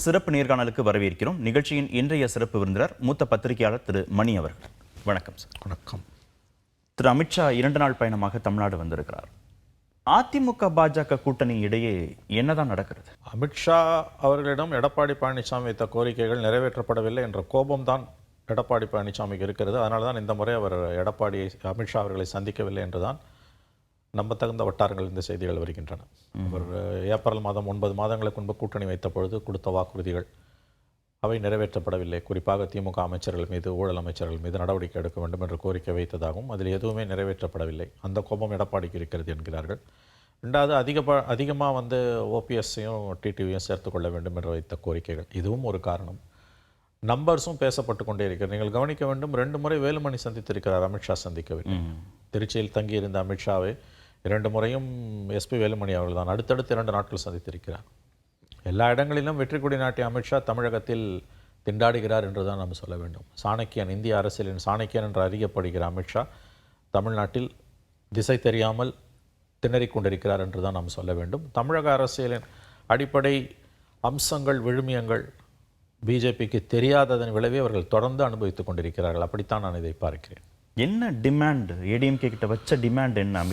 சிறப்பு நேர்காணலுக்கு வரவேற்கிறோம். நிகழ்ச்சியின் இன்றைய சிறப்பு விருந்தினர் மூத்த பத்திரிகையாளர் திரு மணி அவர்கள். வணக்கம் சார். வணக்கம். திரு அமித்ஷா 2 நாள் பயணமாக தமிழ்நாடு வந்திருக்கிறார். அதிமுக பாஜக கூட்டணி இடையே என்னதான் நடக்கிறது? அமித்ஷா அவர்களிடம் எடப்பாடி பழனிசாமி வைத்த கோரிக்கைகள் நிறைவேற்றப்படவில்லை என்ற கோபம்தான் எடப்பாடி பழனிசாமிக்கு இருக்கிறது. அதனால தான் இந்த முறை அவர் அமித்ஷா அவர்களை சந்திக்கவில்லை என்றுதான் நம்பத்தகுந்த வட்டாரங்கள் இந்த செய்திகள் வருகின்றன. அவர் ஏப்ரல் மாதம் 9 மாதங்களுக்கு முன்பு கூட்டணி வைத்த பொழுது கொடுத்த வாக்குறுதிகள் அவை நிறைவேற்றப்படவில்லை. குறிப்பாக திமுக அமைச்சர்கள் மீது, ஊழல் அமைச்சர்கள் மீது நடவடிக்கை எடுக்க வேண்டும் என்று கோரிக்கை வைத்ததாகவும் அதில் எதுவுமே நிறைவேற்றப்படவில்லை. அந்த கோபம் எடப்பாடிக்கு இருக்கிறது என்கிறார்கள். ரெண்டாவது அதிகமாக ஓபிஎஸ்ஸையும் டிடிவியும் சேர்த்துக்கொள்ள வேண்டும் என்று வைத்த கோரிக்கைகள், இதுவும் ஒரு காரணம். நம்பர்ஸும் பேசப்பட்டு கொண்டே இருக்கிறது. நீங்கள் கவனிக்க வேண்டும், 2 முறை வேலுமணி சந்தித்திருக்கிறார், அமித்ஷா சந்திக்கவில்லை. திருச்சியில் தங்கியிருந்த அமித்ஷாவை 2 முறையும் எஸ்பி வேலுமணி அவர்கள் தான் அடுத்தடுத்து 2 நாட்கள் சந்தித்திருக்கிறார். எல்லா இடங்களிலும் வெற்றி கொடி நாட்டிய அமித்ஷா தமிழகத்தில் திண்டாடுகிறார் என்று தான் நம்ம சொல்ல வேண்டும். சாணக்கியன், இந்திய அரசியலின் சாணக்கியன் என்று அறியப்படுகிற அமித்ஷா தமிழ்நாட்டில் திசை தெரியாமல் திணறிக் கொண்டிருக்கிறார் என்று தான் நாம் சொல்ல வேண்டும். தமிழக அரசியலின் அடிப்படை அம்சங்கள், விழுமியங்கள் பிஜேபிக்கு தெரியாததன் விளைவை அவர்கள் தொடர்ந்து அனுபவித்துக் கொண்டிருக்கிறார்கள். அப்படித்தான் நான் இதை பார்க்கிறேன். என்ன டிமாண்ட் ஏடிஎம்கே கிட்ட வச்ச டிமாண்ட் என்ன?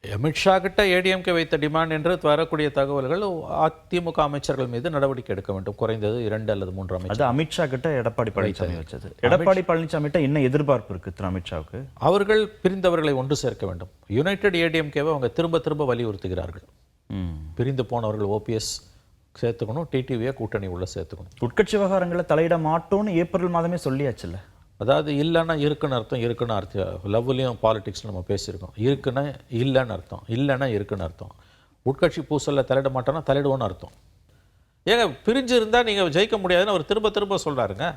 அமித்ஷா கிட்ட ஏடிஎம்கே வைத்த டிமாண்ட் என்று வரக்கூடிய தகவல்கள் அதிமுக அமைச்சர்கள் மீது நடவடிக்கை எடுக்க வேண்டும், குறைந்தது 2 அல்லது 3 அமைச்சர். அமித்ஷா கிட்ட எடப்பாடி பழனிசாமி வச்சது. எடப்பாடி பழனிசாமி கிட்ட என்ன எதிர்பார்ப்பு இருக்கு திரு அமித்ஷாவுக்கு? அவர்கள் பிரிந்தவர்களை ஒன்று சேர்க்க வேண்டும். யுனைடெட் ஏடிஎம்கேவை அவங்க திரும்ப வலியுறுத்துகிறார்கள். பிரிந்து போனவர்கள் ஓபிஎஸ் சேர்த்துக்கணும், டிடிவியை கூட்டணி உள்ள சேர்த்துக்கணும். உட்கட்சி விவகாரங்களை தலையிட மாட்டோம்னு ஏப்ரல் மாதமே சொல்லியாச்சுல்ல. அதாவது இல்லைன்னா இருக்குன்னு அர்த்தம், இருக்குன்னு அர்த்தம். லவ்லையும் பாலிடிக்ஸ் நம்ம பேசியிருக்கோம். இருக்குன்னா இல்லைன்னு அர்த்தம், இல்லைன்னா இருக்குன்னு அர்த்தம். உட்கட்சி பூசலில் தலையிட மாட்டோன்னா தலையிடுவோன்னு அர்த்தம். ஏங்க பிரிஞ்சு இருந்தால் நீங்கள் ஜெயிக்க முடியாதுன்னு அவர் திரும்ப சொல்கிறாருங்க.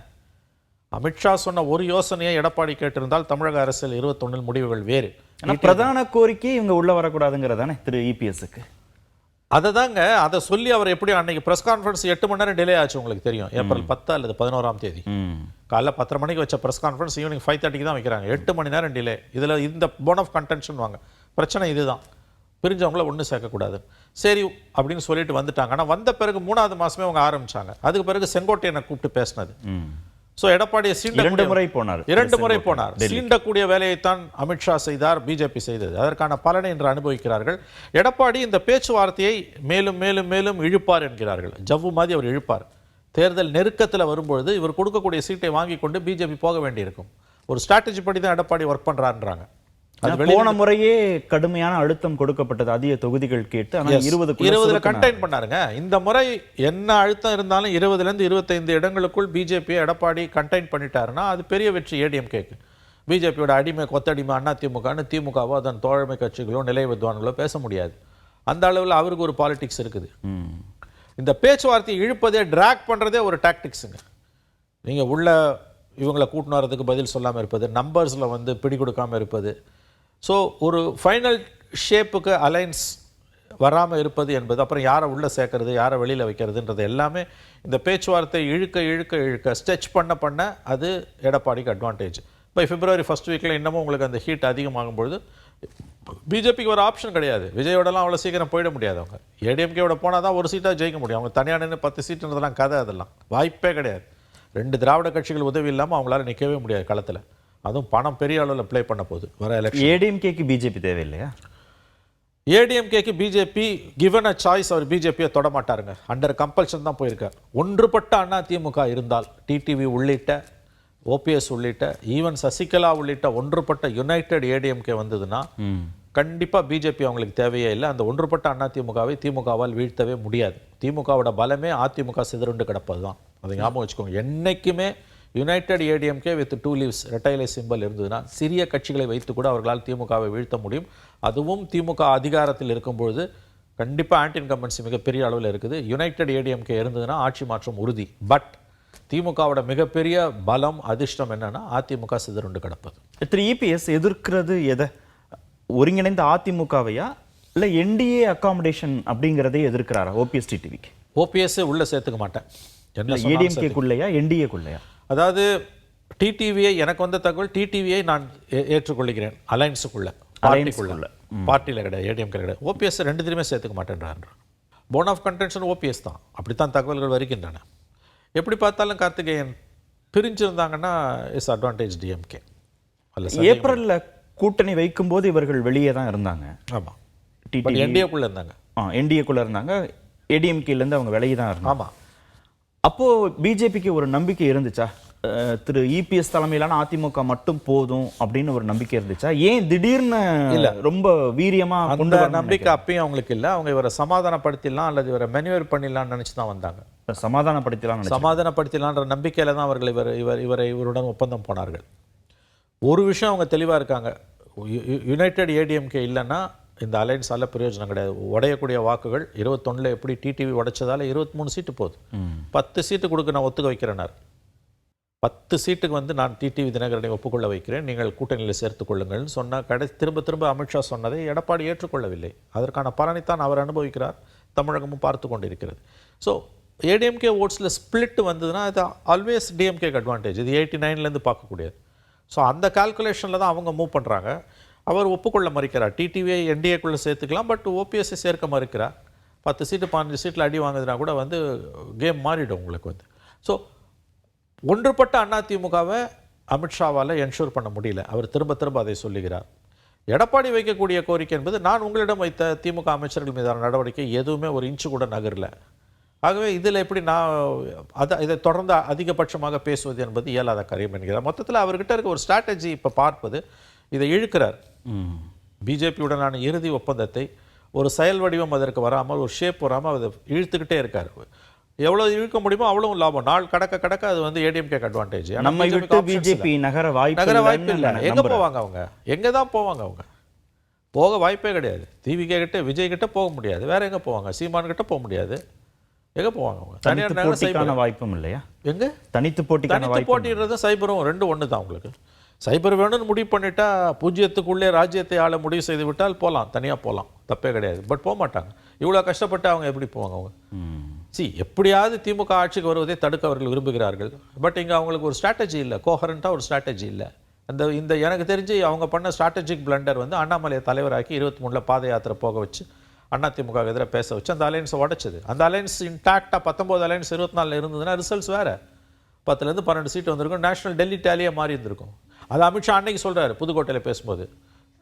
அமித்ஷா சொன்ன ஒரு யோசனையை எடப்பாடி கேட்டிருந்தால் தமிழக அரசியல் 21 முடிவுகள் வேறு. ஆனால் பிரதான கோரிக்கை இவங்க உள்ள வரக்கூடாதுங்கிறதானே திரு இபிஎஸ்க்கு. அதை சொல்லி அவர் எப்படி அன்னைக்கு ப்ரெஸ் கான்ஃபரன்ஸ் 8 மணி நேரம் டிலே ஆச்சு. உங்களுக்கு தெரியும், ஏப்ரல் 10 அல்லது 11ஆம் தேதி காலைல 10:30 மணிக்கு வச்ச ப்ரெஸ் கான்ஃபரன்ஸ் ஈவினிங் 5:30 தான் வைக்கிறாங்க. 8 மணி நேரம் டிலே. இதில் இந்த போன் ஆஃப் கன்டென்ஷன் வாங்க பிரச்சனை இதுதான். பிரிஞ்சவங்கள ஒன்று சேர்க்கக்கூடாது சரி அப்படின்னு சொல்லிட்டு வந்துட்டாங்க. ஆனால் வந்த பிறகு 3வது மாதமே அவங்க ஆரம்பிச்சாங்க. அதுக்கு பிறகு செங்கோட்டையனை கூப்பிட்டு பேசினது. ஸோ எடப்பாடியை 2 முறை போனார். சீண்டக்கூடிய வேலையைத்தான் அமித்ஷா செய்தார், பிஜேபி செய்தது. அதற்கான பலனை இன்று அனுபவிக்கிறார்கள். எடப்பாடி இந்த பேச்சுவார்த்தையை மேலும் மேலும் மேலும் இழுப்பார் என்கிறார்கள். ஜவ்வு மாதிரி அவர் இழுப்பார். தேர்தல் நெருக்கத்தில் வரும்பொழுது இவர் கொடுக்கக்கூடிய சீட்டை வாங்கி கொண்டு பிஜேபி போக வேண்டியிருக்கும். ஒரு ஸ்ட்ராட்டஜி படி தான் எடப்பாடி ஒர்க் பண்ணுறான்றாங்க. போன முறையே கடுமையான அழுத்தம் கொடுக்கப்பட்டது, அதிக தொகுதிகள் கேட்டு. 20 கண்டெயின் பண்ணாருங்க. இந்த முறை என்ன அழுத்தம் இருந்தாலும் 20லேருந்து 25 இடங்களுக்குள் பிஜேபியை எடப்பாடி கண்டெயின் பண்ணிட்டாருன்னா அது பெரிய வெற்றி ஏடிஎம்கேக்கு. பிஜேபியோட அடிமை கொத்தடிமை அதிமுகன்னு திமுகவோ அதன் தோழமை கட்சிகளோ நிலை வித்வான்களோ பேச முடியாது. அந்த அளவில் அவருக்கு ஒரு பாலிடிக்ஸ் இருக்குது. இந்த பேச்சுவார்த்தையை இழுப்பதே, ட்ராக் பண்ணுறதே ஒரு டாக்டிக்ஸுங்க. நீங்கள் உள்ள இவங்களை கூட்டின்னு வரதுக்கு பதில் சொல்லாமல் இருப்பது, நம்பர்ஸில் பிடி கொடுக்காமல் இருப்பது. ஸோ ஒரு ஃபைனல் ஷேப்புக்கு அலைன்ஸ் வராமல் இருப்பது என்பது, அப்புறம் யாரை உள்ளே சேர்க்கறது, யாரை வெளியில் வைக்கிறதுன்றது எல்லாமே இந்த பேச்சுவார்த்தை இழுக்க ஸ்ட்ரெச் பண்ண அது எடப்பாடிக்கு அட்வான்டேஜ். பை பிப்ரவரி 1st வீக்கில் இன்னமும் உங்களுக்கு அந்த ஹீட் அதிகமாகும்பொழுது பிஜேபிக்கு ஒரு ஆப்ஷன் கிடையாது. விஜயோடலாம் அவ்வளோ சீக்கிரம் போயிட முடியாது. அவங்க ஏடிஎம்கேவோட போனால் தான் ஒரு சீட்டாக ஜெயிக்க முடியும். அவங்க தனியாக நின்று 10 சீட்டுன்றதெல்லாம் கதை, அதெல்லாம் வாய்ப்பே கிடையாது. 2 திராவிட கட்சிகள் உதவி இல்லாமல் அவங்களால நிற்கவே முடியாது களத்தில். அதுவும் பணம் பெரிய அளவில் ப்ளே பண்ண போகுது வர எலெக்ஷன். ஏடிஎம்கேக்கு பிஜேபி தேவையில்லையா? ஏடிஎம்கேக்கு பிஜேபி கிவன் அ சாய்ஸ் அவர் பிஜேபியை தொட மாட்டாருங்க. அண்டர் கம்பல்ஷன் தான் போயிருக்கார். ஒன்றுபட்ட அதிமுக இருந்தால், டிடிவி உள்ளிட்ட, ஓபிஎஸ் உள்ளிட்ட, ஈவன் சசிகலா உள்ளிட்ட ஒன்றுபட்ட யுனைடெட் ஏடிஎம்கே வந்ததுன்னா கண்டிப்பாக பிஜேபி அவங்களுக்கு தேவையே இல்லை. அந்த ஒன்றுபட்ட அதிமுகவை திமுகவால் வீழ்த்தவே முடியாது. திமுகவோட பலமே அதிமுக சிதறுண்டு கிடப்பது தான். அதை ஞாபகம் வச்சுக்கோங்க. என்றைக்குமே யுனைடெட் ஏடிஎம்கே வித் 2 லீவ்ஸ் ரெட்டைலை சிம்பல் இருந்ததுன்னா சிறிய கட்சிகளை வைத்து கூட அவர்களால் திமுகவை வீழ்த்த முடியும். அதுவும் திமுக அதிகாரத்தில் இருக்கும்பொழுது கண்டிப்பாக ஆன்டி இன்கம்பன்சி மிகப்பெரிய அளவில் இருக்குது. யுனைடெட் ஏடிஎம்கே இருந்ததுன்னா ஆட்சி மாற்றம் உறுதி. பட் திமுகவோட மிகப்பெரிய பலம், அதிர்ஷ்டம் என்னன்னா அதிமுக சிதறுண்டு கிடப்பது. திரு இபிஎஸ் எதிர்க்கிறது எதை? ஒருங்கிணைந்த அதிமுகவையா இல்லை என்டிஏ அகாமடேஷன் அப்படிங்கிறதே எதிர்க்கிறாரா ஓபிஎஸ் டிடிவிக்கு? ஓபிஎஸ் உள்ள சேர்த்துக்க மாட்டேன். ஏடிஎம்கேக்குள்ளையா என்டிஏக்குள்ளையா? அதாவது டிடிவியை, எனக்கு வந்த தகவல், டிடிவியை நான் ஏற்றுக்கொள்கிறேன் அலைன்ஸுக்குள்ள, பார்ட்டிக்குள்ள, பார்ட்டியில் கிடையாது, ஏடிஎம்கே கிடையாது. ஓபிஎஸ் 2 சேர்த்துக்க மாட்டேன்றான். போன் ஆஃப் கண்டென்ஷன் ஓபிஎஸ் தான், அப்படித்தான் தகவல்கள் வருகின்றன. எப்படி பார்த்தாலும் கார்த்திகேயன் பிரிஞ்சிருந்தாங்கன்னா இஸ் அட்வான்டேஜ் டிஎம்கே. ஏப்ரல்ல கூட்டணி வைக்கும்போது இவர்கள் வெளியே தான் இருந்தாங்க. ஆமாம், என்டிஏக்குள்ளே இருந்தாங்க. என்டிஏக்குள்ளே இருந்தாங்க. ஏடிஎம்கேலேருந்து அவங்க வெளியே தான் இருந்தாங்க. ஆமாம். அப்போது பிஜேபிக்கு ஒரு நம்பிக்கை இருந்துச்சா, திரு இபிஎஸ் தலைமையிலான அதிமுக மட்டும் போதும் அப்படின்னு ஒரு நம்பிக்கை இருந்துச்சா? ஏன் திடீர்னு இல்லை ரொம்ப வீரியமாக அந்த நம்பிக்கை அப்பயும் அவங்களுக்கு இல்லை. அவங்க இவரை சமாதானப்படுத்திடலாம் அல்லது இவரை மெனுவர் பண்ணிடலாம்னு நினச்சி தான் வந்தாங்க. சமாதானப்படுத்திடலான்ற நம்பிக்கையில் தான் அவர்கள் இவருடன் ஒப்பந்தம் போனார்கள். ஒரு விஷயம் அவங்க தெளிவாக இருக்காங்க, யுனைடெட் ஏடிஎம்கே இல்லைன்னா இந்த அலைன்ஸால் பிரயோஜனம் கிடையாது. உடையக்கூடிய வாக்குகள் 21 எப்படி டிடிவி உடைச்சதால 23 சீட்டு போகுது. 10 சீட்டு கொடுக்க நான் ஒத்துக்க வைக்கிறேனார். 10 சீட்டுக்கு நான் டிடிவி தினகரனை ஒப்புக்கொள்ள வைக்கிறேன், நீங்கள் கூட்டணியில் சேர்த்துக் கொள்ளுங்கள்னு சொன்னால் திரும்ப திரும்ப அமித்ஷா சொன்னதை எடப்பாடி ஏற்றுக்கொள்ளவில்லை. அதற்கான பலனைத்தான் அவர் அனுபவிக்கிறார், தமிழகமும் பார்த்து கொண்டிருக்கிறது. ஸோ ஏடிஎம்கே ஓட்ஸில் ஸ்பிளிட் வந்ததுன்னா அது ஆல்வேஸ் டிஎம்கேக்கு அட்வான்டேஜ். இது 89லேருந்து பார்க்கக்கூடியது. ஸோ அந்த கால்குலேஷனில் தான் அவங்க மூவ் பண்ணுறாங்க. அவர் ஒப்புக்கொள்ள மறுக்கிறார். டிடிவியை என்டிஏக்குள்ளே சேர்த்துக்கலாம், பட் ஓபிஎஸ்ஸை சேர்க்க மறுக்கிறார். 10 சீட்டு 15 சீட்டில் அடி வாங்குதுன்னா கூட கேம் மாறிடும் உங்களுக்கு ஸோ ஒன்றுபட்ட அதிமுகவை அமித்ஷாவால் என்ஷூர் பண்ண முடியல. அவர் திரும்ப திரும்ப அதை சொல்லுகிறார். எடப்பாடி வைக்கக்கூடிய கோரிக்கை என்பது, நான் உங்களிடம் வைத்த திமுக அமைச்சர்கள் மீதான நடவடிக்கை எதுவுமே ஒரு இன்ச்சு கூட நகரல. ஆகவே இதில் எப்படி இதை தொடர்ந்து அதிகபட்சமாக பேசுவது என்பது இயலாத காரியம் என்கிறார். மொத்தத்தில் அவர்கிட்ட இருக்க ஒரு ஸ்ட்ராட்டஜி இப்போ பார்ப்பது, இதை இழுக்கிறார். பிஜேபியுடனான இறுதி ஒப்பந்தத்தை ஒரு செயல் வடிவம் அதற்கு வராமல், ஒரு ஷேப் வராமல் அதை இழுத்துக்கிட்டே இருக்கார். எவ்வளோ இழுக்க முடியுமோ அவ்வளோ லாபம். நாள் கடக்க அது ஏடிஎம்கேக்கு அட்வான்டேஜ். நம்ம விட்டு பிஜேபி நகர வாய்ப்பு இல்லை. எங்கே போவாங்க அவங்க? எங்கே தான் போவாங்க அவங்க? போக வாய்ப்பே கிடையாது. டிவிகே கிட்ட விஜய் கிட்ட போக முடியாது. வேற எங்கே போவாங்க? சீமான் கிட்ட போக முடியாது. எங்கே போவாங்க அவங்க? தனியார் வாய்ப்பும் இல்லையா? எங்கே தனித்து போட்டிடுறது சைபரும் ரெண்டும் ஒன்று தான். உங்களுக்கு சைபர் வேணும்னு முடிவு பண்ணிட்டா, பூஜ்ஜியத்துக்குள்ளே ராஜ்யத்தை ஆள முடிவு செய்து விட்டால் போகலாம், தனியாக போகலாம், தப்பே கிடையாது. பட் போக மாட்டாங்க. இவ்வளோ கஷ்டப்பட்டு அவங்க எப்படி போவாங்க? அவங்க எப்படியாவது திமுக ஆட்சிக்கு வருவதை தடுக்க அவர்கள் விரும்புகிறார்கள். பட் இங்கே அவங்களுக்கு ஒரு ஸ்ட்ராட்டஜி இல்லை, கோஹரண்ட்டாக ஒரு ஸ்ட்ராட்டஜி இல்லை. இந்த எனக்கு தெரிஞ்சு அவங்க பண்ண ஸ்ட்ராட்டஜிக் பிளண்டர் அண்ணாமலையை தலைவராக்கி 23 பாத யாத்திரை போக வச்சு அதிமுக எதிராக பேச வச்சு அந்த அலையன்ஸை உடைச்சது. அந்த அலையன்ஸ் இன்டாக்டாக 19 அலையன்ஸ் 24 இருந்ததுன்னா ரிசல்ட்ஸ் வேறு. 10லேருந்து 12 சீட்டு வந்திருக்கும். நேஷனல் டெல்லி டேலியாக மாறி இருந்திருக்கும். அது அமித்ஷா அன்னைக்கு சொல்கிறாரு புதுக்கோட்டையில் பேசும்போது.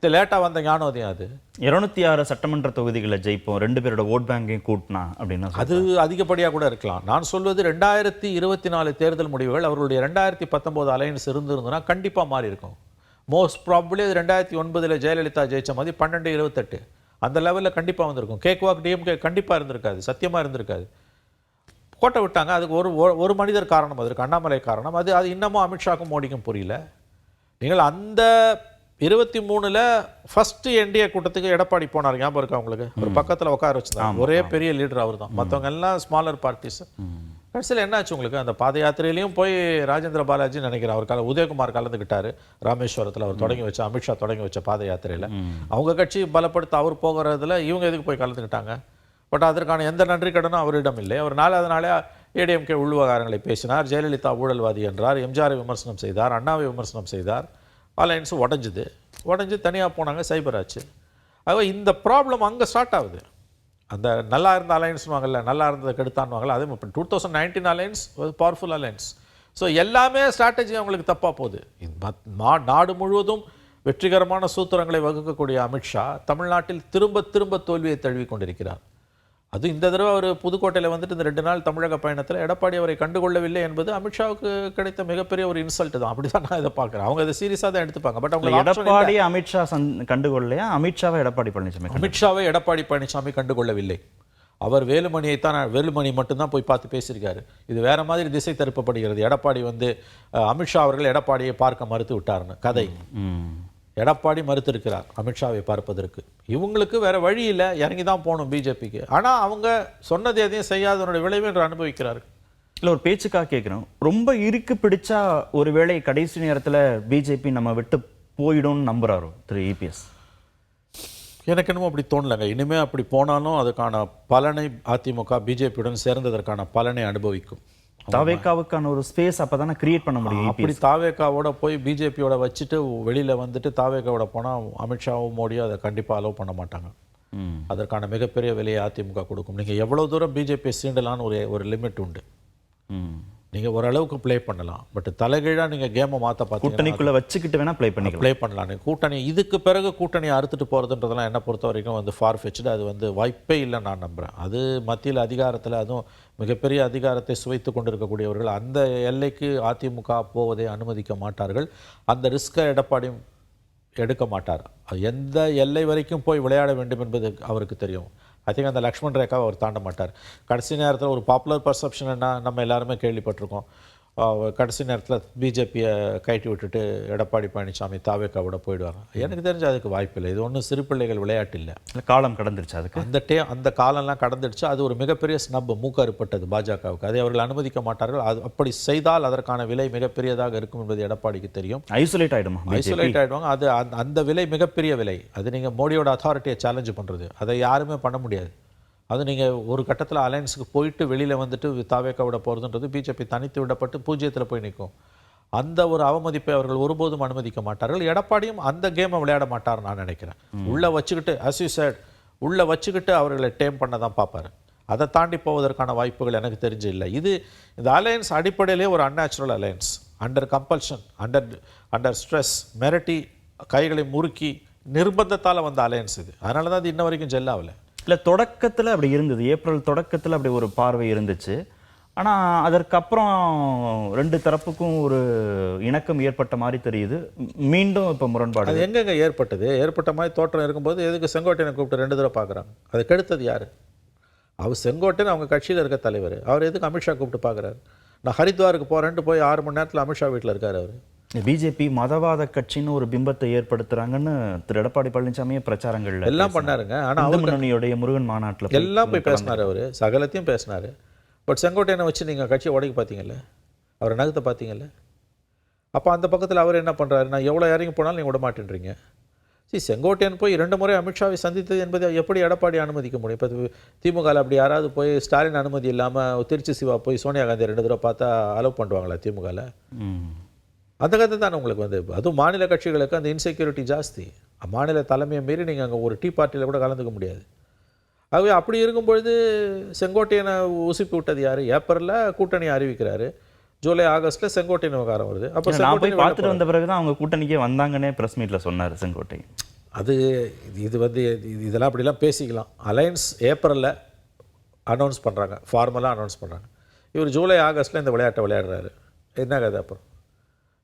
லேட்டாக வந்த ஞானோதயம் அது. 206 சட்டமன்ற தொகுதிகளை ஜெயிப்போம், 2 பேரோட ஓட் பேங்கையும் கூட்டினா அப்படின்னா அது அதிகப்படியாக கூட இருக்கலாம். நான் சொல்வது 2024 தேர்தல் முடிவுகள் அவர்களுடைய 2019 அலையன்ஸ் இருந்திருந்ததுன்னா கண்டிப்பாக மாறி இருக்கும். மோஸ்ட் ப்ராபபிளி அது 2009 ஜெயலலிதா ஜெயிச்ச மாதிரி 12-28 அந்த லெவலில் கண்டிப்பாக வந்திருக்கும். கேக்வாக் டிஎம்கே கண்டிப்பாக இருந்திருக்காது, சத்தியமாக இருந்திருக்காது. கோட்டை விட்டாங்க. அதுக்கு ஒரு மனிதர் காரணம், அதற்கு அண்ணாமலை காரணம். அது இன்னமும் அமித்ஷாக்கும் மோடிக்கும் புரியல. நீங்கள் அந்த 23 ஃபஸ்ட்டு என்டிஏ கூட்டத்துக்கு எடப்பாடி போனார், ஞாபகம் இருக்கா உங்களுக்கு? ஒரு பக்கத்தில் உட்கார வச்சுருந்தாங்க. ஒரே பெரிய லீடர் அவர் தான், மற்றவங்க எல்லாம் ஸ்மாலர் பார்ட்டிஸ். கடைசியில் என்னாச்சு உங்களுக்கு? அந்த பாத யாத்திரையிலையும் போய் ராஜேந்திர பாலாஜி நினைக்கிறேன் அவர் உதயகுமார் கலந்துக்கிட்டாரு ராமேஸ்வரத்தில். அவர் தொடங்கி வச்ச, அமித்ஷா தொடங்கி வச்ச பாத யாத்திரையில் அவங்க கட்சி பலப்படுத்த அவர் போகிறதுல இவங்க எதுக்கு போய் கலந்துக்கிட்டாங்க? பட் அதற்கான எந்த நன்றி கடனும் அவரிடம் இல்லை. அவர் அதனாலே ஏடிஎம்கே உள்விவகாரங்களை பேசினார், ஜெயலலிதா ஊழல்வாதி என்றார், எம்ஜிஆரை விமர்சனம் செய்தார், அண்ணாவை விமர்சனம் செய்தார். அலையன்ஸ் உடஞ்சி தனியாக போனாங்க, சைபர் ஆச்சு. ஆகவே இந்த ப்ராப்ளம் அங்கே ஸ்டார்ட் ஆகுது. அந்த நல்லா இருந்த அலையன்ஸ்வாங்கல்ல, நல்லா இருந்ததை கெடுத்தான்வாங்கல்ல, அதே இப்போ 2019 அலையன்ஸ் ஒரு பவர்ஃபுல் அலையன்ஸ். ஸோ எல்லாமே ஸ்ட்ராட்டஜி அவங்களுக்கு தப்பாக போகுது. நாடு முழுவதும் வெற்றிகரமான சூத்திரங்களை வகுக்கக்கூடிய அமித்ஷா தமிழ்நாட்டில் திரும்ப திரும்ப தோல்வியை தழுவி கொண்டிருக்கிறார். அது இந்த தடவை அவர் புதுக்கோட்டையில் இந்த 2 நாள் தமிழக பயணத்தில் எடப்பாடி அவரை கண்டுகொள்ளவில்லை என்பது அமித்ஷாவுக்கு கிடைத்த மிகப்பெரிய ஒரு இன்சல்ட் தான். அப்படிதான் நான் இதை பார்க்குறேன். அவங்க அதை சீரியஸாக தான் எடுத்துப்பாங்க. பட் அவங்க எடப்பாடி அமித்ஷா கண்டுகொள்ளையா? அமித்ஷாவை எடப்பாடி பழனிசாமி கண்டுகொள்ளவில்லை. அவர் வேலுமணி மட்டும்தான் போய் பார்த்து பேசியிருக்காரு. இது வேற மாதிரி திசை திருப்பப்படுகிறது. எடப்பாடி அமித்ஷா அவர்கள் எடப்பாடியை பார்க்க மறுத்து விட்டார்னு கதை. எடப்பாடி மறுத்திருக்கிறார் அமித்ஷாவை பார்ப்பதற்கு. இவங்களுக்கு வேற வழி இல்லை, இறங்கி தான் போகணும் பிஜேபிக்கு. ஆனால் அவங்க சொன்னது எதையும் செய்யாதவனுடைய விளைவு என்று அனுபவிக்கிறார்கள். இல்லை, ஒரு பேச்சுக்காக கேட்குறோம். ரொம்ப இருக்கு பிடிச்சா ஒருவேளை கடைசி நேரத்தில் பிஜேபி நம்ம விட்டு போயிடும்னு நம்புறாரோ திரு இபிஎஸ்? எனக்கு என்னமோ அப்படி தோணலைங்க. இனிமேல் அப்படி போனாலும் அதுக்கான பலனை அதிமுக பிஜேபியுடன் சேர்ந்ததற்கான பலனை அனுபவிக்கும். தாவேக்காவுக்கான ஒரு ஸ்பேஸ் அப்பதானே கிரியேட் பண்ண முடியும். அப்படி தாவேக்காவோட போய் பிஜேபியோட வச்சுட்டு வெளியில் தாவேக்காவோட போனால் அமித்ஷாவும் மோடியும் அதை கண்டிப்பாக அலோவ் பண்ண மாட்டாங்க. அதற்கான மிகப்பெரிய விலையை அதிமுக கொடுக்கும். நீங்கள் எவ்வளோ தூரம் பிஜேபி சீண்டலான்னு ஒரு லிமிட் உண்டு. நீங்கள் ஓரளவுக்கு ப்ளே பண்ணலாம், பட் தலைகீழாக நீங்கள் கேமை மாற்ற பார்த்தீங்கன்னா கூட்டணிக்குள்ளே வச்சுக்கிட்டு வேணால் ப்ளே பண்ணலாம். கூட்டணி இதுக்கு பிறகு கூட்டணியை அறுத்துட்டு போகிறதுன்றதெல்லாம் என்னை பொறுத்த வரைக்கும் வந்து ஃபார் ஃபெச்டு. அது வந்து வாய்ப்பே இல்லை நான் நம்புகிறேன். அது மத்தியில் அதிகாரத்தில், அதுவும் மிகப்பெரிய அதிகாரத்தை சுவைத்து கொண்டிருக்கக்கூடியவர்கள் அந்த எல்லைக்கு அதிமுக போவதை அனுமதிக்க மாட்டார்கள். அந்த ரிஸ்கை எடப்பாடியும் எடுக்க மாட்டார். எந்த எல்லை வரைக்கும் போய் விளையாட வேண்டும் என்பது அவருக்கு தெரியும். ஐ திங்க் அந்த லக்ஷ்மண் ரேகாவை அவர் தாண்ட மாட்டார். கடைசி நேரத்தில் ஒரு பாப்புலர் பர்செப்ஷன் என்ன, நம்ம எல்லாருமே கேள்விப்பட்டிருக்கோம், கடைசி நேரத்தில் பிஜேபியை கட்டி விட்டுட்டு எடப்பாடி பழனிசாமி தாவேக்காவோட போயிடுவாங்க. எனக்கு தெரிஞ்ச அதுக்கு வாய்ப்பு இல்லை. இது ஒன்றும் சிறு பிள்ளைகள் விளையாட்டு இல்லை. காலம் கடந்துருச்சு. அதுக்கு அந்த காலம்லாம் கடந்துடுச்சு. அது ஒரு மிகப்பெரிய ஸ்னப், மூக்கறுப்பட்டது பாஜகவுக்கு. அதை அவர்கள் அனுமதிக்க மாட்டார்கள். அது அப்படி செய்தால் அதற்கான விலை மிகப்பெரியதாக இருக்கும் என்பது எடப்பாடிக்கு தெரியும். ஐசோலேட் ஆகிடுவாங்க. அது அந்த விலை மிகப்பெரிய விலை. அது நீங்கள் மோடியோட அத்தாரிட்டியை சேலஞ்சு பண்ணுறது, அதை யாருமே பண்ண முடியாது. அது நீங்கள் ஒரு கட்டத்தில் அலையன்ஸுக்கு போயிட்டு வெளியில் வந்துட்டு தாவேக்காவோட போகிறதுன்றது பிஜேபி தனித்து விடப்பட்டு பூஜ்ஜியத்தில் போய் நிற்கும். அந்த ஒரு அவமதிப்பை அவர்கள் ஒருபோதும் அனுமதிக்க மாட்டார்கள். எடப்பாடியும் அந்த கேமை விளையாட மாட்டார் நான் நினைக்கிறேன். உள்ளே வச்சுக்கிட்டு as you said, உள்ளே வச்சுக்கிட்டு அவர்களை டேம் பண்ண தான் பார்ப்பார். அதை தாண்டி போவதற்கான வாய்ப்புகள் எனக்கு தெரிஞ்சு இல்லை. இந்த அலையன்ஸ் அடிப்படையிலே ஒரு unnatural alliance, under compulsion, under stress, மிரட்டி கைகளை முறுக்கி நிர்பந்தத்தால் வந்த அலையன்ஸ் இது. அதனால தான் அது இன்ன வரைக்கும் ஜெல்லாகலை. இல்லை, தொடக்கத்தில் அப்படி இருந்தது. ஏப்ரல் தொடக்கத்தில் அப்படி ஒரு பார்வை இருந்துச்சு. ஆனால் அதற்கப்புறம் ரெண்டு தரப்புக்கும் ஒரு இணக்கம் ஏற்பட்ட மாதிரி தெரியுது. மீண்டும் இப்போ முரண்பாடு. அது எங்கெங்கே ஏற்பட்ட மாதிரி தோற்றம் இருக்கும்போது எதுக்கு செங்கோட்டையனை கூப்பிட்டு 2 தடவை பார்க்குறாங்க? அதை கெடுத்தது யார்? அவர் செங்கோட்டையன் அவங்க கட்சியில் இருக்க தலைவர். அவர் எதுக்கு அமித்ஷா கூப்பிட்டு பார்க்குறாரு? நான் ஹரித்வாருக்கு போகிறேன்ட்டு போய் 6 மணி நேரத்தில் அமித்ஷா வீட்டில் இருக்கார். அவர் பிஜேபி மதவாத கட்சின்னு ஒரு பிம்பத்தை ஏற்படுத்துறாங்கன்னு திரு எடப்பாடி பழனிசாமியே பிரச்சாரங்கள்ல எல்லாம் பண்ணாருங்க. ஆனால் அவர் முன்னணியோடைய முருகன் மாநாட்டில் எல்லாம் போய் பேசினார். அவர் சகலத்தையும் பேசினார். பட் செங்கோட்டையனை வச்சு நீங்கள் கட்சியை உடைக்க பார்த்தீங்கல்ல, அவரை நகத்தை பார்த்தீங்கல்ல. அப்போ அந்த பக்கத்தில் அவர் என்ன பண்ணுறாரு? நான் எவ்வளோ இறங்கி போனாலும் நீங்கள் விட மாட்டேன்றீங்க. செங்கோட்டையன் போய் 2 முறை அமித்ஷாவை சந்தித்தது என்பதை எப்படி எடப்பாடி அனுமதிக்க முடியும்? இப்போ திமுகவில் அப்படி யாராவது போய் ஸ்டாலின் அனுமதி இல்லாமல் திருச்சி சிவா போய் சோனியா காந்தி 2 தடவை பார்த்தா அலோவ் பண்ணுவாங்களா திமுகவில்? அந்த கதை தானே உங்களுக்கு வந்து. அதுவும் மாநில கட்சிகளுக்கு அந்த இன்செக்யூரிட்டி ஜாஸ்தி. மாநில தலைமையை மீறி நீங்கள் அங்கே ஒரு டீ பார்ட்டியில் கூட கலந்துக்க முடியாது. ஆகவே அப்படி இருக்கும்பொழுது செங்கோட்டையனை உசுப்பி விட்டது யார்? ஏப்ரலில் கூட்டணியை அறிவிக்கிறாரு, ஜூலை ஆகஸ்ட்டில் செங்கோட்டையன் விவகாரம் வருது. அப்போ போய் பார்த்துட்டு வந்த பிறகு தான் அவங்க கூட்டணிக்கே வந்தாங்கன்னே ப்ரெஸ் மீட்டில் சொன்னார் செங்கோட்டையன். அது இது வந்து இதெல்லாம் அப்படிலாம் பேசிக்கலாம். அலையன்ஸ் ஏப்ரலில் அனௌன்ஸ் பண்ணுறாங்க, ஃபார்மலாக அனௌன்ஸ் பண்ணுறாங்க. இவர் ஜூலை ஆகஸ்ட்டில் இந்த விளையாட்டை விளையாடுறாரு. என்ன கதை? அப்புறம்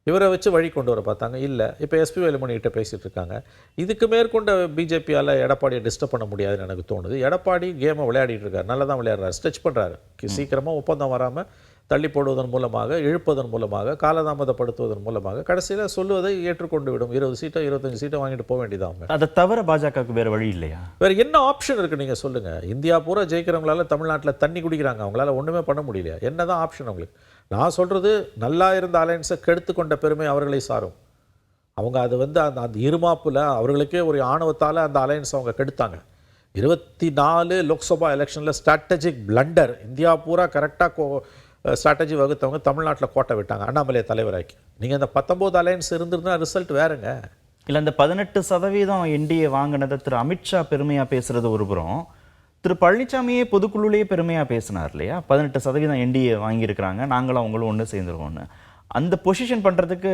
இவரை வச்சு வழி கொண்டு வர பார்த்தாங்க, இல்லை. இப்போ எஸ்பி வேலுமணிகிட்ட பேசிகிட்டு இருக்காங்க. இதுக்கு மேற்கொண்ட பிஜேபியால் எடப்பாடியை டிஸ்டர்ப் பண்ண முடியாதுன்னு எனக்கு தோணுது. எடப்பாடி கேமை விளையாடிட்டு இருக்காரு, நல்லா தான் விளையாடுறாரு, ஸ்ட்ரெச் பண்ணுறாரு. சீக்கிரமாக ஒப்பந்தம் வராமல் தள்ளி போடுவதன் மூலமாக, இழுப்பதன் மூலமாக, காலதாமதப்படுத்துவதன் மூலமாக கடைசியில் சொல்லுவதை ஏற்றுக்கொண்டு விடும். 20 சீட்டோ 25 சீட்டோ வாங்கிட்டு போக வேண்டியதாங்க. அதை தவிர பாஜகவுக்கு வேறு வழி இல்லையா? வேறு என்ன ஆப்ஷன் இருக்குது நீங்கள் சொல்லுங்கள்? இந்தியா பூரா ஜெயிக்கிறவங்களால தமிழ்நாட்டில் தண்ணி குடிக்கிறாங்க, அவங்களால ஒன்றுமே பண்ண முடியலையா? என்ன தான் ஆப்ஷன் அவங்களுக்கு? நான் சொல்கிறது, நல்லா இருந்த அலையன்ஸை கெடுத்து கொண்ட பெருமை அவர்களை சாரும். அவங்க அது வந்து அந்த இருமாப்பில் அவர்களுக்கே ஒரு ஆணவத்தால் அந்த அலையன்ஸ் அவங்க கெடுத்தாங்க. 24 லோக்சபா எலெக்ஷனில் ஸ்ட்ராட்டஜிக் பிளண்டர். இந்தியா பூரா கரெக்டாக ஸ்ட்ராட்டஜி வகுத்தவங்க தமிழ்நாட்டில் கோட்டை விட்டாங்க, அண்ணாமலை தலைவராக்கி. நீங்கள் இந்த 19 அலையன்ஸ் இருந்திருந்தா ரிசல்ட் வேறுங்க. இல்லை, இந்த 18% என்டிஏ வாங்கினதை திரு அமித்ஷா பெருமையாக பேசுகிறது ஒரு புறம், திரு பழனிசாமியே பொதுக்குழுலேயே பெருமையாக பேசினார் இல்லையா? 18% என்டிஏ வாங்கியிருக்கிறாங்க, நாங்களும் அவங்களும் ஒன்று சேர்ந்துருவோன்னு. அந்த பொசிஷன் பண்ணுறதுக்கு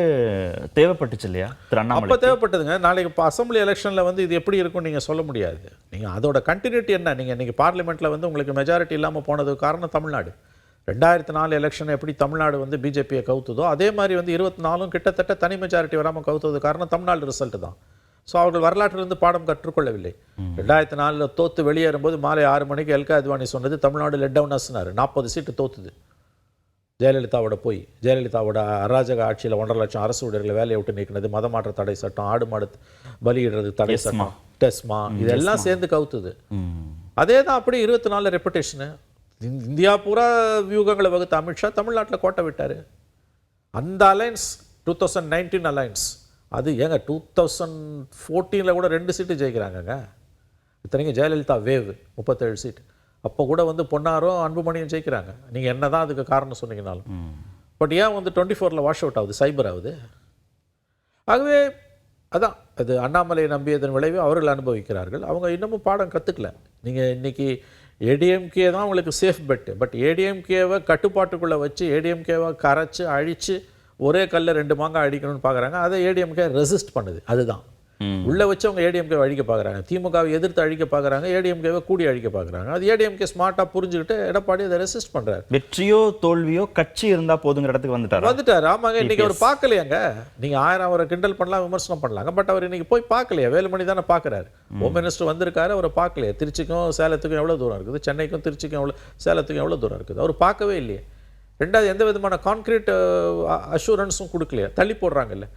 தேவைப்பட்டுச்சு இல்லையா திரு அண்ணாமலை? அப்போ தேவைப்பட்டதுங்க. நாளைக்கு இப்போ அசம்பிளி எலெக்ஷனில் வந்து இது எப்படி இருக்கும்னு நீங்கள் சொல்ல முடியாது. நீங்கள் அதோட கண்டினியூட்டி என்ன? நீங்கள் இன்றைக்கி பார்லிமெண்ட்டில் வந்து உங்களுக்கு மெஜாரிட்டி இல்லாமல் போனதுக்கு காரணம் தமிழ்நாடு. 2004 எலெக்ஷன் எப்படி தமிழ்நாடு வந்து பிஜேபியை கவுத்துதோ அதே மாதிரி வந்து 24 கிட்டத்தட்ட தனி மெஜாரிட்டி வராமல் கவுத்தது காரணம் தமிழ்நாடு ரிசல்ட் தான். ஸோ அவர்கள் வரலாற்றிலிருந்து பாடம் கற்றுக்கொள்ளவில்லை. 2004 தோற்று வெளியேறும்போது மாலை 6 மணிக்கு எல்கா அத்வானி சொன்னது தமிழ்நாடு லெட் டவுனஸ்னாரு. 40 சீட்டு தோத்துது. ஜெயலலிதாவோட அராஜக ஆட்சியில் 1.5 லட்சம் அரசு ஊழியர்களை வேலையை விட்டு நீக்கினது, மதமாற்ற தடை சட்டம், ஆடு மாடு பலியிடுறது தடை சட்டம், டெஸ்மா, இதெல்லாம் சேர்ந்து கவுத்துது. அதே தான் அப்படி 24 ரெப்புடேஷனு. இந்தியா பூரா வியூகங்களை வகுத்த அமித்ஷா தமிழ்நாட்டில் கோட்டை விட்டார். அந்த அலைன்ஸ் 2019 அலைன்ஸ் அது ஏங்க 2014 கூட 2 சீட்டு ஜெயிக்கிறாங்கங்க. இத்தனைக்கும் ஜெயலலிதா வேவ் 37 சீட்டு. அப்போ கூட வந்து பொன்னாரும் அன்புமணியும் ஜெயிக்கிறாங்க. நீங்கள் என்ன தான் அதுக்கு காரணம் சொன்னீங்கனாலும். பட் ஏன் வந்து 24 வாஷ் அவுட் ஆகுது, சைபர் ஆகுது? ஆகவே அதான் அது அண்ணாமலை நம்பியதன் விளைவு அவர்கள் அனுபவிக்கிறார்கள். அவங்க இன்னமும் பாடம் கற்றுக்கல. நீங்கள் இன்றைக்கி ஏடிஎம்கே தான் உங்களுக்கு சேஃப் பெட்டு. பட் ஏடிஎம்கேவை கட்டுப்பாட்டுக்குள்ளே வச்சு ஏடிஎம்கேவை கரைச்சி அழித்து ஒரே கல்ல 2 மாங்காய் அடிக்கணும்னு பார்க்குறாங்க. அதை ஏடிஎம்கே ரெசிஸ்ட் பண்ணுது. அதுதான் உள்ளே வச்சு அவங்க ஏடிஎம்கே அழிக்க பார்க்குறாங்க. திமுகவை எதிர்த்து அழிக்க பார்க்குறாங்க, ஏடிஎம்கேவை கூடி அழிக்க பார்க்குறாங்க. அது ஏடிஎம்கே ஸ்மார்ட்டாக புரிஞ்சுக்கிட்டு எடப்பாடி அதை ரெசிஸ்ட் பண்ணுறாரு. வெற்றியோ தோல்வியோ கட்சி இருந்தால் போதுங்கிற இடத்துக்கு வந்துட்டார். ஆமாங்க. இன்றைக்கி அவர் பார்க்கலையாங்க. நீங்கள் 1000 அவரை கிண்டல் பண்ணலாம், விமர்சனம் பண்ணலாங்க. பட் அவர் இன்றைக்கி போய் பார்க்கலையா? வேலுமணி தானே பார்க்குறாரு. ஹோம் மினிஸ்டர் வந்திருக்காரு, அவரை பார்க்கலையா? திருச்சிக்கும் சேலத்துக்கும் எவ்வளோ தூரம் இருக்குது? சென்னைக்கும் திருச்சிக்கும் சேலத்துக்கும் எவ்வளோ தூரம் இருக்குது? அவர் பார்க்கவே இல்லையே. ரெண்டாவது, எந்த விதமான கான்க்ரீட் அஷூரன்ஸும் கொடுக்கலையா? தள்ளி போடுறாங்கல்ல.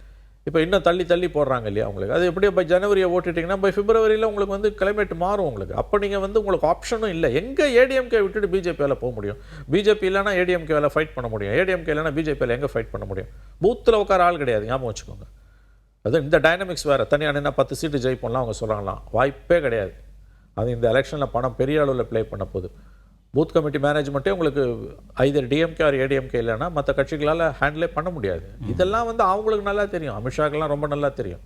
இப்போ இன்னும் தள்ளி போடுறாங்க இல்லையா உங்களுக்கு? அது எப்படியோ பை ஜனவரியை ஓட்டிட்டிங்கன்னா பை பிப்ரவரியில் உங்களுக்கு வந்து கிளைமேட் மாறும் உங்களுக்கு. அப்போ நீங்கள் வந்து உங்களுக்கு ஆப்ஷனும் இல்லை. எங்கே ஏடிஎம்கே விட்டுட்டு பிஜேபியால் போக முடியும்? பிஜேபி இல்லைனா ஏடிஎம்கேவில் ஃபைட் பண்ண முடியும். ஏடிஎம்கே இல்லைனா பிஜேபியில் எங்கே ஃபைட் பண்ண முடியும்? பூத்தில் உட்கார ஆள் கிடையாது, ஞாபகம் வச்சுக்கோங்க. அது இந்த டைனமிக்ஸ் வேறு. தனியானா 10 சீட்டு ஜெயிப்போம்லாம் அவங்க சொல்கிறாங்களாம். வாய்ப்பே கிடையாது. அது இந்த எலெக்ஷனில் பணம் பெரிய அளவில் ப்ளே பண்ண போகுது. பூத் கமிட்டி மேனேஜ்மெண்ட்டே உங்களுக்கு ஐதர் டிஎம்கே ஆர் ஏடிஎம்கே இல்லைன்னா மற்ற கட்சிகளால் ஹேண்டிலே பண்ண முடியாது. இதெல்லாம் வந்து அவங்களுக்கு நல்லா தெரியும். அமித்ஷாக்கெல்லாம் ரொம்ப நல்லா தெரியும்.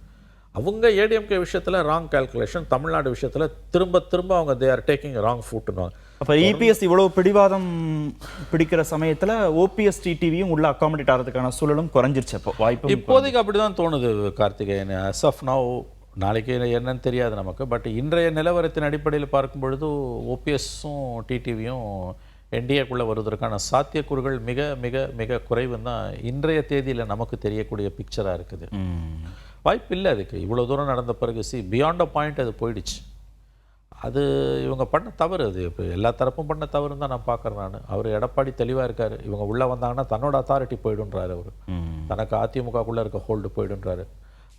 அவங்க ஏடிஎம்கே விஷயத்தில் ராங் கால்குலேஷன், தமிழ்நாடு விஷயத்தில் திரும்ப அவங்க தே ஆர் டேக்கிங் ராங் ஃபுட்னுவாங்க. அப்போ இபிஎஸ் இவ்வளோ பிடிவாதம் பிடிக்கிற சமயத்தில் ஓபிஎஸ் டிடிவியும் உள்ள அக்காமடேட் ஆகிறதுக்கான சூழலும் குறைஞ்சிருச்சு. அப்போ வாய்ப்பு இப்போதைக்கு அப்படி தான் தோணுது கார்த்திகேயன். அஸ் ஆஃப் நவ், நாளைக்கு என்னன்னு தெரியாது நமக்கு. பட் இன்றைய நிலவரத்தின் அடிப்படையில் பார்க்கும் பொழுது ஓபிஎஸும் டிடிவியும் என்டிஏக்குள்ளே வருவதற்கான சாத்தியக்கூறுகள் மிக மிக மிக குறைவுன்னு தான் இன்றைய தேதியில் நமக்கு தெரியக்கூடிய பிக்சராக இருக்குது. வாய்ப்பு இல்லை அதுக்கு. இவ்வளோ தூரம் நடந்த பிறகு பியாண்ட் அ பாயிண்ட் அது போயிடுச்சு. அது இவங்க பண்ண தவறு. அது இப்போ எல்லா தரப்பும் பண்ண தவறுன்னு தான் நான் பார்க்குறேன். அவர் எடப்பாடி தெளிவாக இருக்கார். இவங்க உள்ளே வந்தாங்கன்னா தன்னோட அத்தாரிட்டி போயிடுன்றாரு. அவர் தனக்கு அதிமுகக்குள்ளே இருக்க ஹோல்டு போயிடுன்றாரு.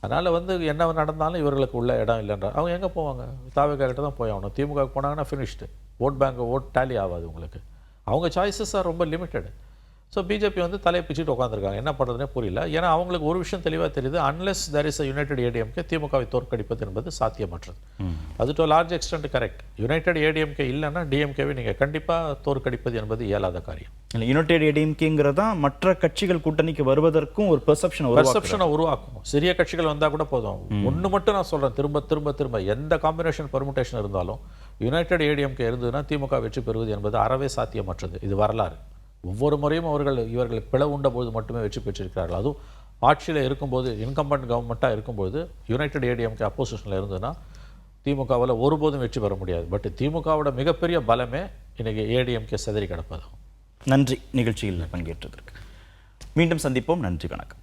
அதனால் வந்து என்ன நடந்தாலும் இவர்களுக்கு உள்ள இடம் இல்லைன்றார். அவங்க எங்கே போவாங்க? தாவேகா கிட்ட தான் போய் ஆகணும். திமுகவுக்கு போனாங்கன்னா finished. Vote bank vote tally ஆகாது உங்களுக்கு. அவங்க சாய்ஸஸ் ஆர் ரொம்ப லிமிட்டடு. ஸோ பிஜேபி வந்து தலையை பிச்சுட்டு உட்காந்துருக்காங்க. என்ன பண்ணுறதுனே புரியல. ஏன்னா அவங்களுக்கு ஒரு விஷயம் தெளிவாக தெரியுது. Unless there is a united ADMK, திமுகவை தோற்கடிப்பது என்பது சாத்தியமற்றது. அது to large extent correct. United ADMK இல்லைன்னா டிஎம்கேவை நீங்கள் கண்டிப்பாக தோற்கடிப்பது என்பது இயலாத காரியம். இல்லை, யுனைடெட் ஏடிஎம்கேங்கிறது தான் மற்ற கட்சிகள் கூட்டணிக்கு வருவதற்கும் ஒரு பெர்செப்ஷனை உருவாக்கும். சிறிய கட்சிகள் வந்தால் கூட போதும். ஒன்று மட்டும் நான் சொல்கிறேன், திரும்ப எந்த காம்பினேஷன் பெர்முடேஷன் இருந்தாலும் யுனைடெட் ஏடிஎம்கே இருந்ததுன்னா திமுக வெற்றி பெறுவது என்பது அறவே சாத்தியமற்றது. இது வரலாறு. ஒவ்வொரு முறையும் இவர்கள் பிளவு உண்ட போது மட்டுமே வெற்றி பெற்றிருக்கிறார்கள். அதுவும் ஆட்சியில் இருக்கும்போது, இன்கம்பன்ட் கவர்மெண்ட்டாக இருக்கும்போது யுனைடெட் ஏடிஎம்கே அப்போசிஷனில் இருந்ததுன்னா திமுகவில் ஒருபோதும் வெற்றி பெற முடியாது. பட் திமுகவோட மிகப்பெரிய பலமே இன்றைக்கி ஏடிஎம்கே சிதறி கிடப்பது. நன்றி நிகழ்ச்சியில் பங்கேற்றதற்கு. மீண்டும் சந்திப்போம். நன்றி, வணக்கம்.